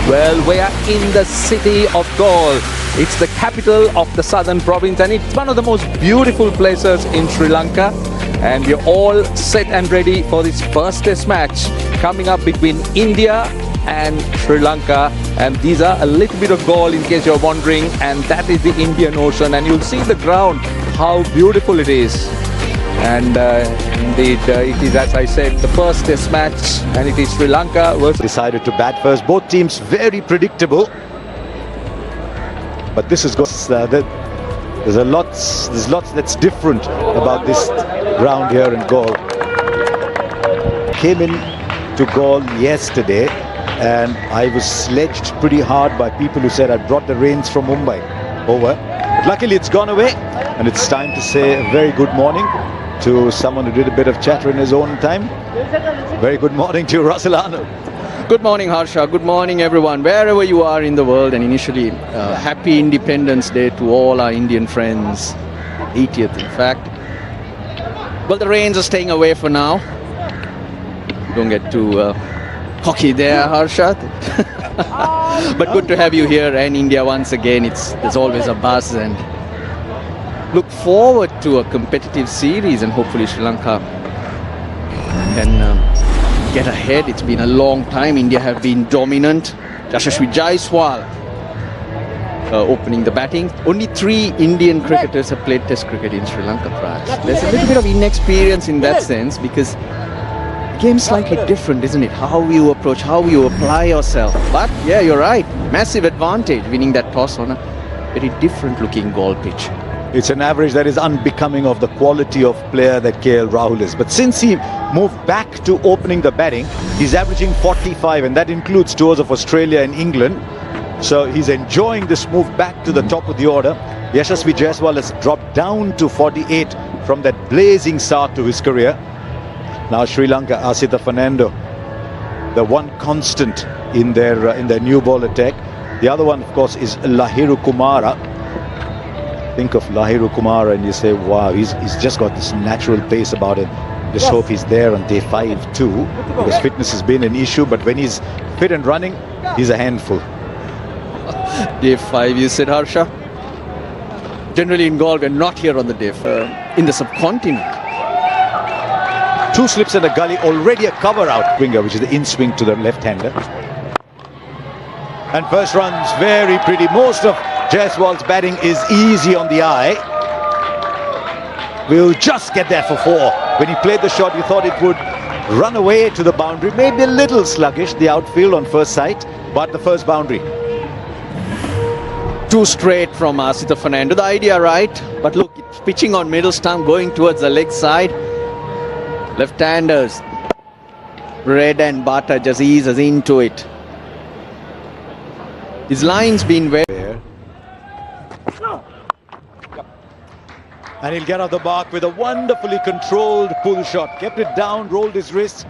Well, we are in the city of Galle. It's the capital of the southern province and it's one of the most beautiful places in Sri Lanka. And we're all set and ready for this first test match coming up between India and Sri Lanka. And these are a little bit of Galle in case you're wondering, and that is the Indian Ocean, and you'll see the ground how beautiful it is. And indeed it is, as I said, the first test match, and it is Sri Lanka versus decided to bat first. Both teams very predictable, but this is there's lots that's different about this ground here in Galle. Came in to Galle yesterday and I was sledged pretty hard by people who said I brought the rains from Mumbai over, but luckily it's gone away, and it's time to say a very good morning to someone who did a bit of chatter in his own time. Very good morning to Russell Arnold. Good morning, Harsha. Good morning, everyone, wherever you are in the world. And initially, happy Independence Day to all our Indian friends. 80th, in fact. Well, the rains are staying away for now. Don't get too cocky there, Harsha. But good to have you here and India once again. There's always a buzz, and look forward to a competitive series, and hopefully Sri Lanka can get ahead. It's been a long time. India have been dominant. Yashasvi Jaiswal opening the batting. Only 3 Indian cricketers have played Test cricket in Sri Lanka prior. There's a little bit of inexperience in that sense, because the game's slightly different, isn't it? How you approach, how you apply yourself. But yeah, you're right. Massive advantage winning that toss on a very different looking Galle pitch. It's an average that is unbecoming of the quality of player that KL Rahul is. But since he moved back to opening the batting, he's averaging 45, and that includes tours of Australia and England. So he's enjoying this move back to the top of the order. Yashasvi Jaiswal has dropped down to 48 from that blazing start to his career. Now Sri Lanka, Asitha Fernando, the one constant in their new ball attack. The other one, of course, is Lahiru Kumara. Think of Lahiru Kumara and you say, wow, he's just got this natural pace about him. Just hope he's there on day 5 too, because fitness has been an issue, but when he's fit and running, he's a handful. Day 5, you said, Harsha? Generally in Galle, we're not here on the day 5. In the subcontinent. 2 slips and a gully, already a cover out winger, which is the in-swing to the left-hander. And first runs, very pretty. Most of Jaiswal's batting is easy on the eye. Will just get there for 4. When he played the shot, you thought it would run away to the boundary. Maybe a little sluggish, the outfield on first sight, but the first boundary. 2 straight from Asitha Fernando. The idea right, but look, it's pitching on middle stump, going towards the leg side. Left-handers, bread and butter, just eases into it. His line's been very... And he'll get off the mark with a wonderfully controlled pull shot. Kept it down, rolled his wrist.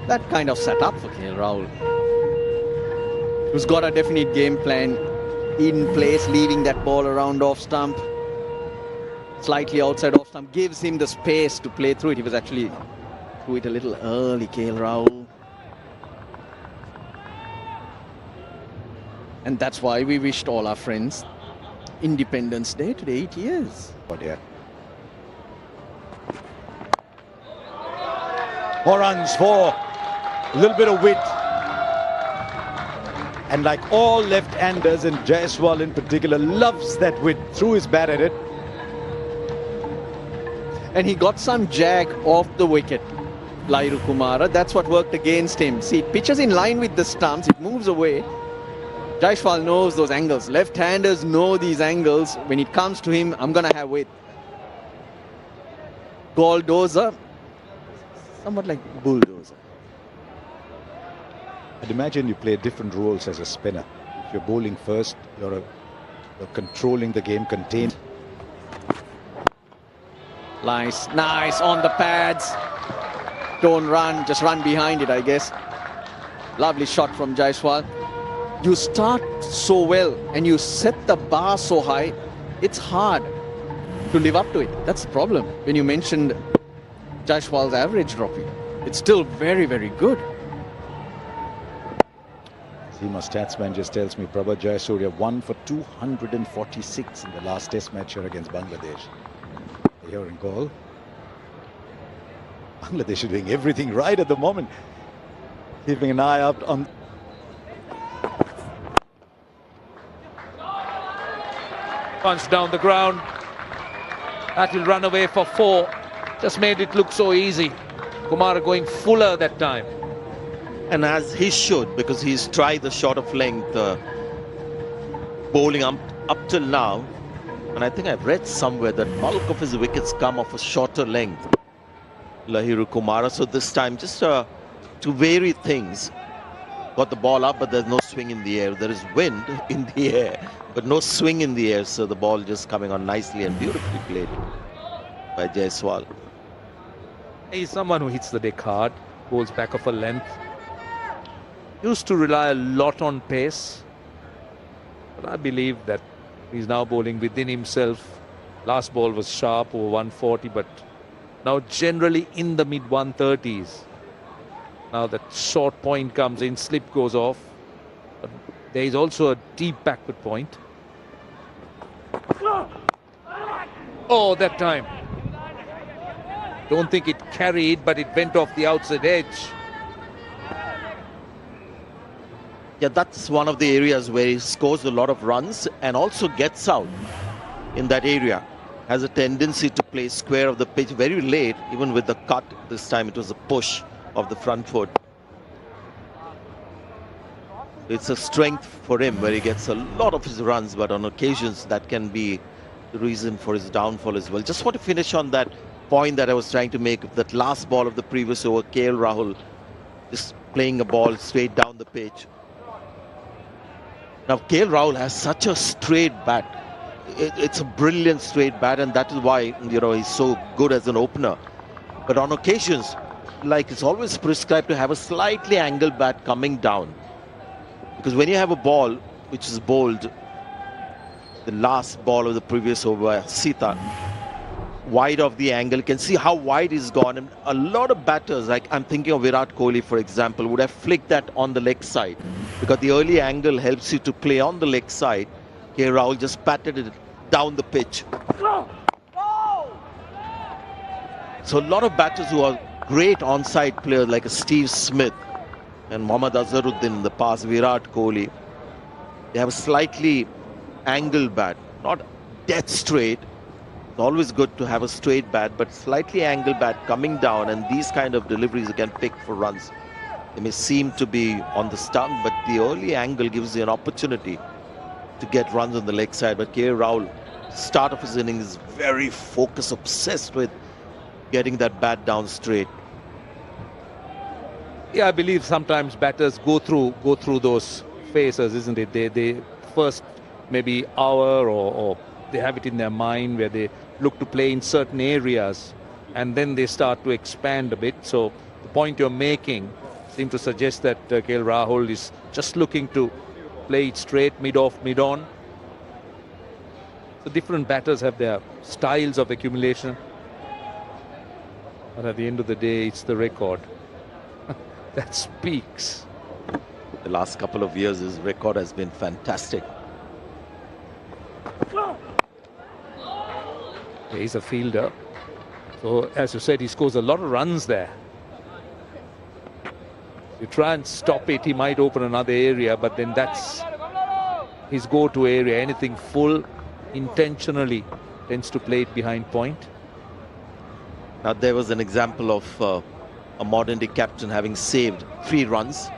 That kind of set up for KL Rahul, who's got a definite game plan in place, leaving that ball around off stump, slightly outside off stump, gives him the space to play through it. He was actually through it a little early, KL Rahul. And that's why we wished all our friends Independence Day today, 8 years. Oh dear. More runs for a little bit of width. And like all left-handers, and Jaiswal in particular loves that width, threw his bat at it. And he got some jag off the wicket, Lahiru Kumara. That's what worked against him. See, it pitches in line with the stumps, it moves away. Jaiswal knows those angles. Left-handers know these angles. When it comes to him, I'm going to have width. Bulldozer, somewhat like bulldozer. I'd imagine you play different roles as a spinner. If you're bowling first, you're controlling the game, contained. Nice on the pads. Don't run, just run behind it, I guess. Lovely shot from Jaiswal. You start so well and you set the bar so high, it's hard to live up to it. That's the problem. When you mentioned Jaiswal's average dropping. It's still very, very good. Seema Statsman just tells me Prabhat Jayasuriya 1 for 246 in the last test match here against Bangladesh. Here in goal. Bangladesh is doing everything right at the moment. Keeping an eye out on... Punch down the ground. That will run away for 4. Just made it look so easy. Kumar going fuller that time. And as he should, because he's tried the shot of length bowling up till now. And I think I've read somewhere that bulk of his wickets come off a shorter length, Lahiru Kumara. So this time, just to vary things, got the ball up, but there's no swing in the air. There is wind in the air, but no swing in the air. So the ball just coming on nicely and beautifully played by Jaiswal. He's someone who hits the deck hard, bowls back of a length. Used to rely a lot on pace, but I believe that he's now bowling within himself. Last ball was sharp over 140, but now generally in the mid 130s. Now that short point comes in, slip goes off. But there is also a deep backward point. Oh, that time. Don't think it carried, but it went off the outside edge. Yeah, that's one of the areas where he scores a lot of runs and also gets out in that area. Has a tendency to play square of the pitch very late, even with the cut. This time it was a push of the front foot. It's a strength for him where he gets a lot of his runs, but on occasions that can be the reason for his downfall as well. Just want to finish on that point that I was trying to make. That last ball of the previous over, KL Rahul just playing a ball straight down the pitch. Now KL Rahul has such a straight bat. It's a brilliant straight bat, and that is why, you know, he's so good as an opener. But on occasions, like, it's always prescribed to have a slightly angled bat coming down, because when you have a ball which is bowled, the last ball of the previous over, Sita, wide of the angle, you can see how wide he's gone, and a lot of batters, like I'm thinking of Virat Kohli for example, would have flicked that on the leg side, because the early angle helps you to play on the leg side. K. Rahul just patted it down the pitch. So a lot of batters who are great onside players like a Steve Smith and Mohammad Azharuddin in the past, Virat Kohli, they have a slightly angled bat, not dead straight. It's always good to have a straight bat, but slightly angled bat coming down, and these kind of deliveries you can pick for runs. They may seem to be on the stump, but the early angle gives you an opportunity to get runs on the leg side. But K. Rahul, start of his innings, is very focus obsessed with getting that bat down straight. Yeah, I believe sometimes batters go through those phases, isn't it? They first maybe hour or they have it in their mind where they look to play in certain areas, and then they start to expand a bit. So the point you're making seems to suggest that KL Rahul is just looking to play it straight, mid-off, mid-on. So different batters have their styles of accumulation. But at the end of the day, it's the record that speaks. The last couple of years, his record has been fantastic. He's a fielder. So, as you said, he scores a lot of runs there. You try and stop it, he might open another area, but then that's his go-to area. Anything full, intentionally tends to play it behind point. Now there was an example of a modern-day captain having saved 3 runs.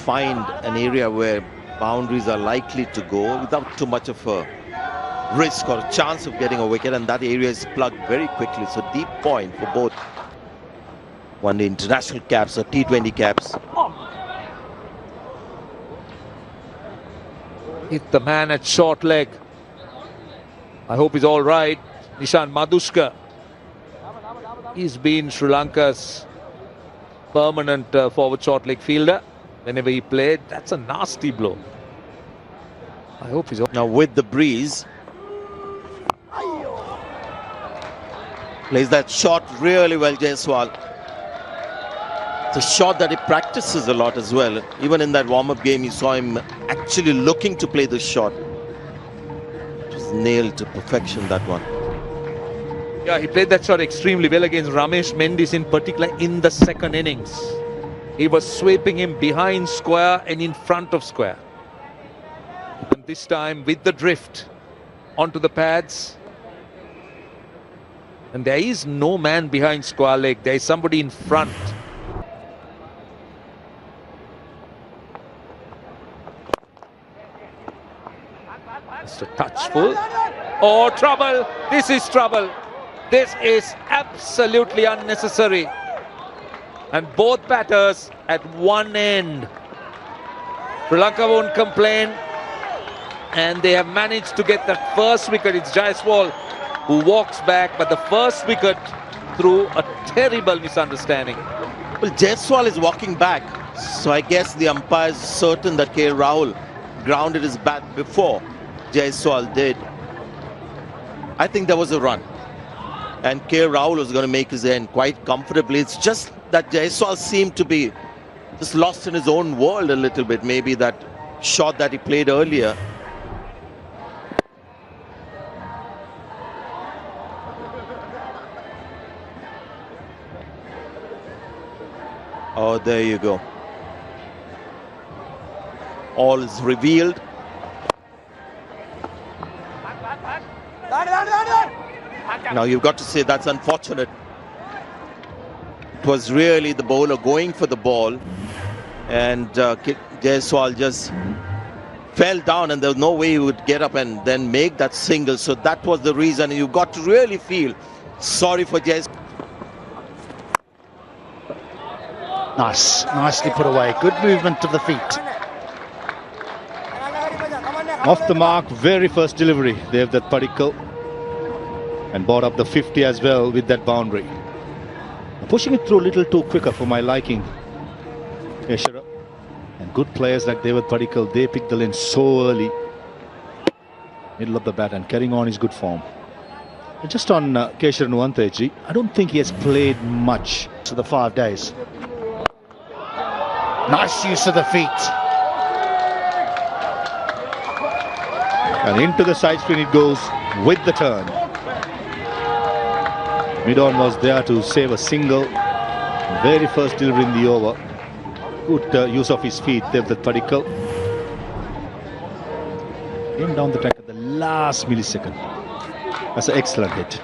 Find an area where boundaries are likely to go without too much of a risk or a chance of getting a wicket, and that area is plugged very quickly. So deep point for both one-day international caps or T20 caps. Hit the man at short leg. I hope he's all right. Nishan Madhushka. He's been Sri Lanka's permanent forward short leg fielder. Whenever he played, that's a nasty blow. I hope he's all right. Now with the breeze, Plays that shot really well, Jaiswal. It's a shot that he practices a lot as well. Even in that warm-up game, you saw him actually looking to play the shot. It was nailed to perfection, that one. Yeah, he played that shot extremely well against Ramesh Mendis in particular in the second innings. He was sweeping him behind square and in front of square. And this time with the drift onto the pads. And there is no man behind square leg. There is somebody in front. Just a touchful. Oh, trouble. This is trouble. This is absolutely unnecessary. And both batters at one end. Sri Lanka won't complain. And they have managed to get the first wicket. It's Jaiswal who walks back, but the first wicket through a terrible misunderstanding. Well, Jaiswal is walking back, so I guess the umpire is certain that KL Rahul grounded his bat before Jaiswal did. I think there was a run, and KL Rahul was going to make his end quite comfortably. It's just that Jaiswal seemed to be just lost in his own world a little bit. Maybe that shot that he played earlier. Oh, there you go. All is revealed. Now you've got to say that's unfortunate. It was really the bowler going for the ball, and Jaiswal just fell down, and there was no way he would get up and then make that single. So that was the reason. You've got to really feel sorry for Jaiswal. Nicely put away. Good movement of the feet. Off the mark, very first delivery. They have that Padikkal. And brought up the 50 as well with that boundary. Pushing it through a little too quicker for my liking. Yeshara. And good players like David Padikkal, they pick the lane so early. Middle of the bat and carrying on his good form. And just on Keshara Nuwanteji, I don't think he has played much To the 5 days. Nice use of the feet. And into the side spin it goes with the turn. Mid-on was there to save a single. Very first delivery in the over. Good use of his feet, Devdutt Padikkal. Came down the track at the last millisecond. That's an excellent hit.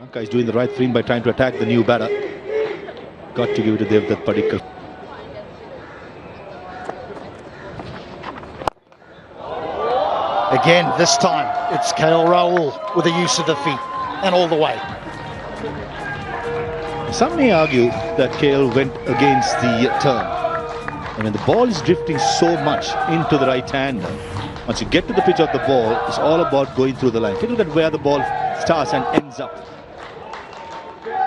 Lanka is doing the right thing by trying to attack the new batter. Got to give it to Devdutt Padikkal. Again, this time it's KL Rahul with the use of the feet and all the way. Some may argue that KL went against the turn. I mean, the ball is drifting so much into the right-hander. Once you get to the pitch of the ball, it's all about going through the line. Take a look at where the ball starts and ends up.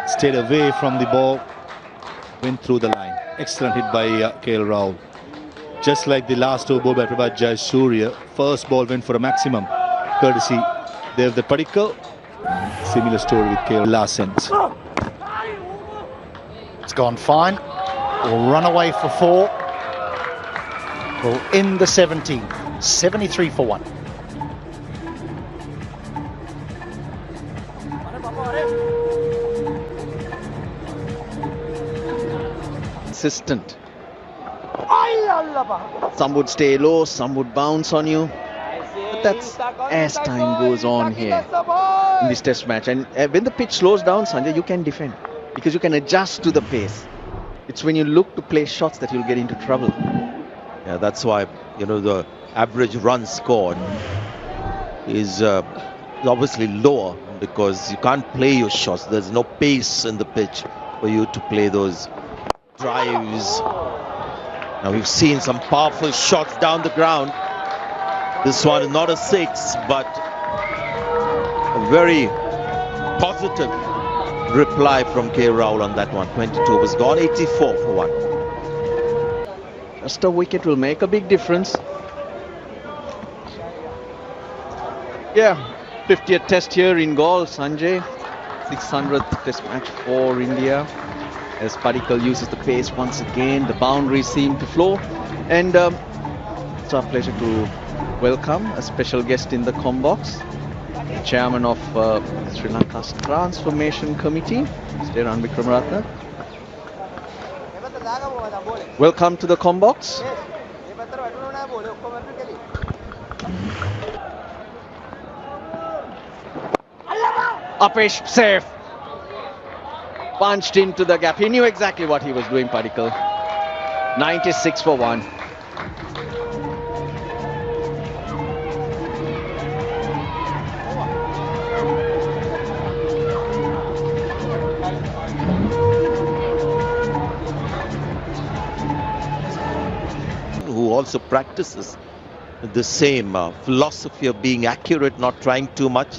Stayed away from the ball, went through the line. Excellent hit by KL Rahul. Just like the last over ball by Prabhat Jayasuriya, first ball went for a maximum, courtesy Devdutt Padikkal. Similar story with KL last ends. It's gone fine. We'll run away for 4. We'll end the 17. 73 for 1. Consistent. Some would stay low, some would bounce on you. But that's as time goes on here in this test match. And when the pitch slows down, Sanjay, you can defend because you can adjust to the pace. It's when you look to play shots that you'll get into trouble. Yeah, that's why, you know, the average run scored is obviously lower because you can't play your shots. There's no pace in the pitch for you to play those drives. Now we've seen some powerful shots down the ground. This one is not a 6, but a very positive reply from KL Rahul on that one. 22 was gone, 84 for 1. Just a wicket will make a big difference. Yeah, 50th test here in Galle, Sanjay. 600th test match for India. As Padikkal uses the pace once again, the boundaries seem to flow. And it's our pleasure to welcome a special guest in the Combox, the chairman of Sri Lanka's Transformation Committee, Mr. Ran Wickramaratne. Welcome to the Combox. Upish, safe. Punched into the gap. He knew exactly what he was doing, Padikkal. 96 for 1. Who also practices the same philosophy of being accurate, not trying too much.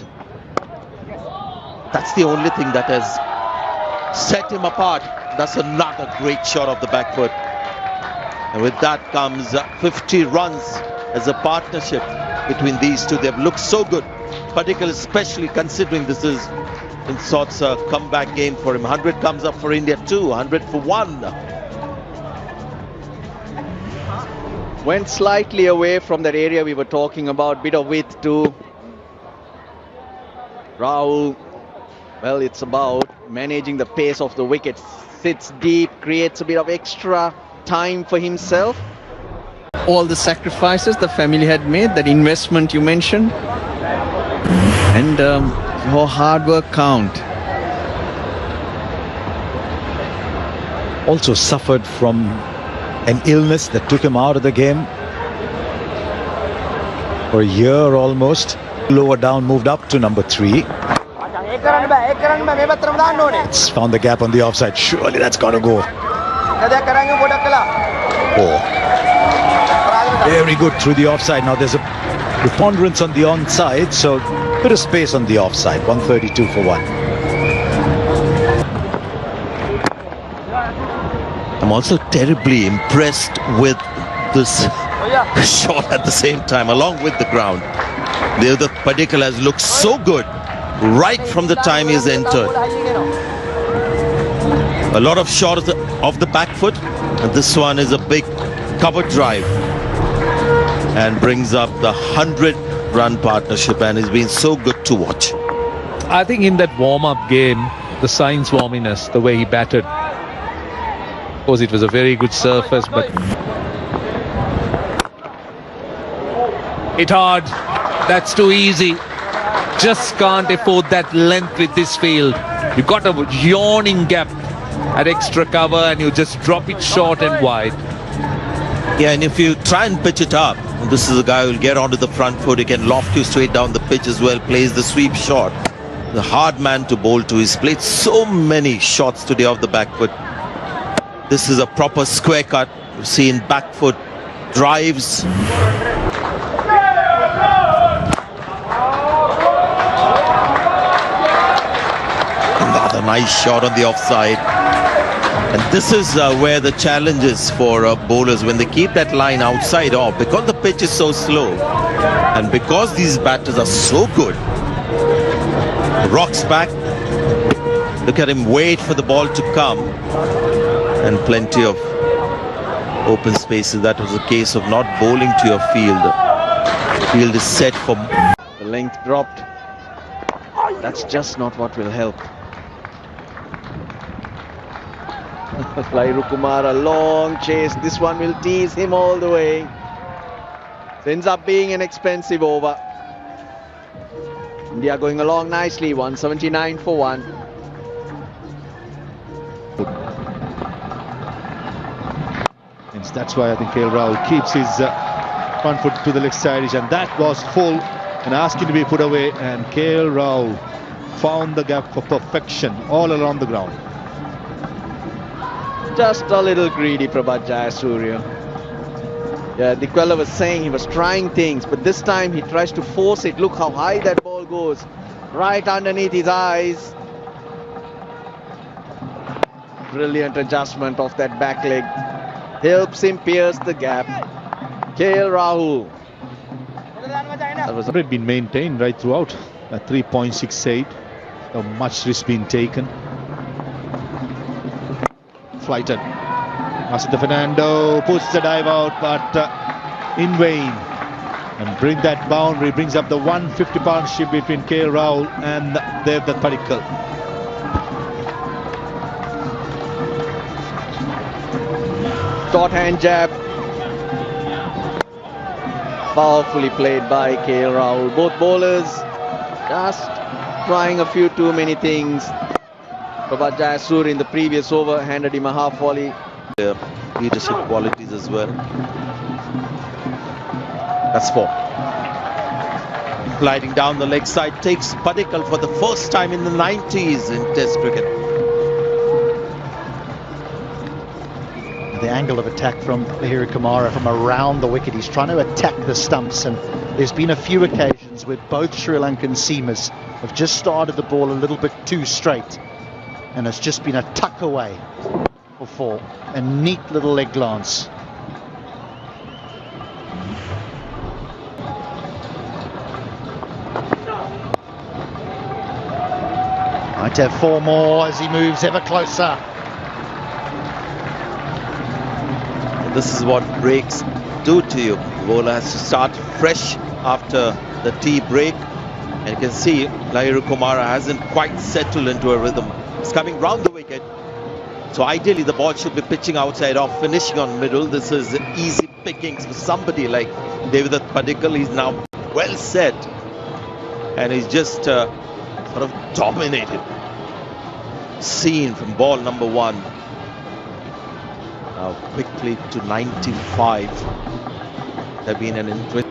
That's the only thing that has set him apart. That's another great shot of the back foot. And with that comes 50 runs as a partnership between these two. They've looked so good, particularly especially considering this is in sorts a comeback game for him. 100 comes up for India too, 100 for 1. Went slightly away from that area we were talking about, bit of width to Rahul. Well, it's about managing the pace of the wicket. Sits deep, creates a bit of extra time for himself. All the sacrifices the family had made, that investment you mentioned, and your hard work count. Also suffered from an illness that took him out of the game for a year almost. Lower down, moved up to number 3. It's found the gap on the offside. Surely that's got to go. Oh. Very good through the offside. Now there's a preponderance on the onside, so bit of space on the offside. 132 for 1. I'm also terribly impressed with this shot at the same time, along with the ground. The other Padikkal has looked so good right from the time he's entered. A lot of shots of the back foot, and this one is a big cover drive and brings up the 100-run partnership, and it's been so good to watch. I think in that warm-up game, the signs warminess, the way he batted. Of course, it was a very good surface, but hit hard. That's too easy. Just can't afford that length with this field. You've got a yawning gap at extra cover and you just drop it short and wide. Yeah, and if you try and pitch it up, this is a guy who will get onto the front foot. He can loft you straight down the pitch as well, plays the sweep shot. The hard man to bowl to. He's played so many shots today off the back foot. This is a proper square cut. You've seen back foot drives. Another nice shot on the offside. And this is where the challenge is for bowlers when they keep that line outside off, because the pitch is so slow and because these batters are so good. Rocks back. Look at him wait for the ball to come, and plenty of open spaces. That was a case of not bowling to your field. Field is set for... The length dropped. That's just not what will help. Lairu Kumar, a long chase. This one will tease him all the way. It ends up being an expensive over. India going along nicely. 179 for 1. And that's why I think KL Rahul keeps his front foot to the leg side, and that was full and asking to be put away, and KL Rahul found the gap for perfection all around the ground. Just a little greedy, Prabhat Jayasuriya. Yeah, Dikwella was saying he was trying things, but this time he tries to force it. Look how high that ball goes, right underneath his eyes. Brilliant adjustment of that back leg. Helps him pierce the gap. KL Rahul. That was been maintained right throughout at 3.68. much risk being taken. Flighten. Master Fernando puts the dive out, but in vain. And bring that boundary, brings up the 150 partnership between KL Rahul and Devdutt Padikkal. Short hand jab. Powerfully played by KL Rahul. Both bowlers just trying a few too many things. Prabhat Jayasur in the previous over handed him a half volley. Leadership qualities as well. That's 4. Gliding down the leg side, takes Padikkal for the first time in the 90s in Test cricket. The angle of attack from Lahiri Kumara from around the wicket. He's trying to attack the stumps, and there's been a few occasions where both Sri Lankan seamers have just started the ball a little bit too straight, and it's just been a tuck away for 4. A neat little leg glance. Might have 4 more as he moves ever closer. This is what breaks do to you. The bowler has to start fresh after the tea break. And you can see Lahiri Kumara hasn't quite settled into a rhythm. It's coming round the wicket. So ideally the ball should be pitching outside off, finishing on middle. This is easy pickings for somebody like Devdutt Padikkal. He's now well set. And he's just sort of dominated. Seen from ball number 1. Now quickly to 95. There been an interest.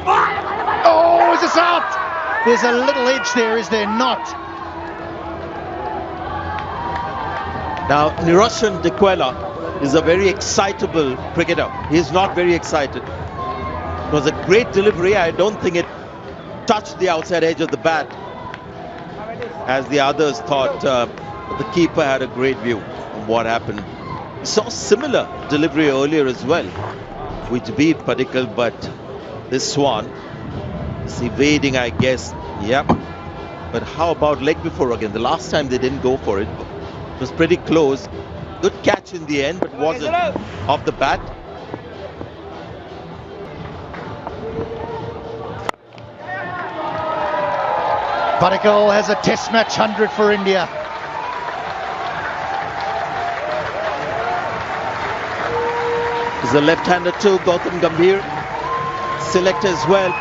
Oh, is this out? There's a little edge there, is there not? Now Niroshan Dikwela is a very excitable cricketer. He's not very excited. It was a great delivery. I don't think it touched the outside edge of the bat, as the others thought. The keeper had a great view of what happened. We saw similar delivery earlier as well, which beat Padikkal, but this one is evading, I guess. Yep. But how about leg before again? The last time they didn't go for it. It was pretty close. Good catch in the end, but wasn't off the bat. Padikkal has a test match 100 for India. He's a left-hander too, Gautam Gambhir. Selector as well.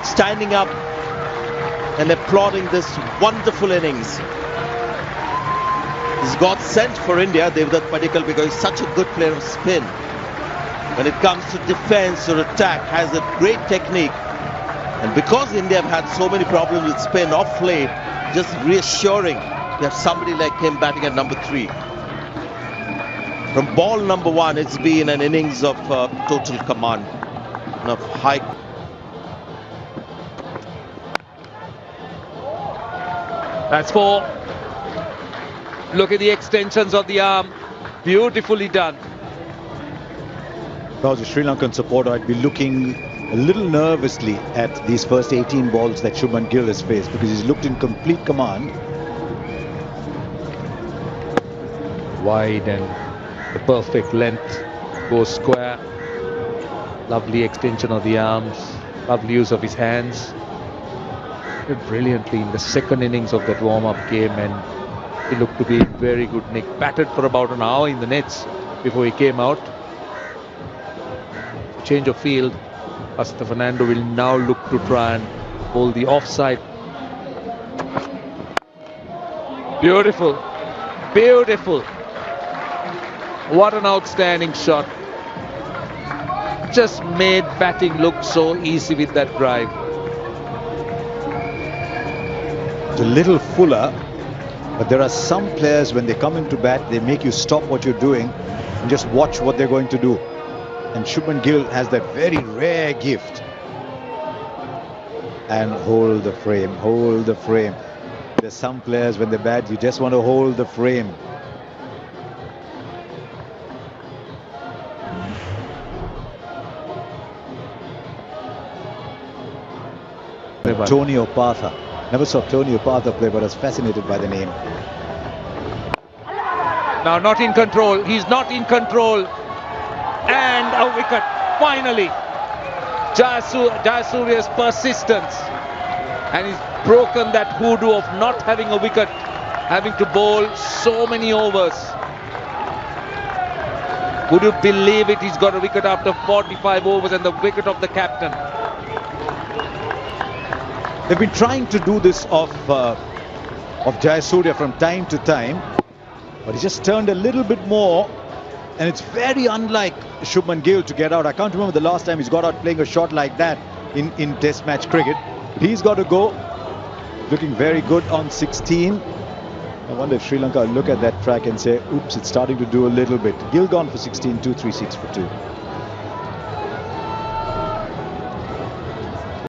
Standing up and applauding this wonderful innings. He's got sent for India, Devdutt Padikkal, because he's such a good player of spin. When it comes to defense or attack, has a great technique. And because India have had so many problems with spin off late, just reassuring you have somebody like him batting at number 3. From ball number 1, it's been an innings of total command and of high. That's 4. Look at the extensions of the arm. Beautifully done. If I was a Sri Lankan supporter, I'd be looking a little nervously at these first 18 balls that Shubman Gill has faced, because he's looked in complete command. Wide and the perfect length goes square. Lovely extension of the arms. Lovely use of his hands. Did brilliantly in the second innings of that warm-up game, and he looked to be in very good nick. Batted for about an hour in the nets before he came out. Change of field. Master Fernando will now look to try and hold the offside. Beautiful. Beautiful. What an outstanding shot. Just made batting look so easy with that drive. It's a little fuller, but there are some players, when they come into bat, they make you stop what you're doing and just watch what they're going to do. And Shubman Gill has that very rare gift. And hold the frame, hold the frame. There's some players, when they bat, you just want to hold the frame. Shubman. Tony Opatha. Never saw Tony Opatha play, but I was fascinated by the name. Now not in control. He's not in control. And a wicket. Finally. Jayasurya's persistence. And he's broken that hoodoo of not having a wicket. Having to bowl so many overs. Would you believe it? He's got a wicket after 45 overs and the wicket of the captain. They've been trying to do this of Jayasurya from time to time, but he just turned a little bit more, and it's very unlike Shubman Gill to get out. I can't remember the last time he's got out playing a shot like that in Test match cricket. He's got to go. Looking very good on 16. I wonder if Sri Lanka look at that track and say, oops, it's starting to do a little bit. Gill gone for 16, 2, 3, 6 for 2.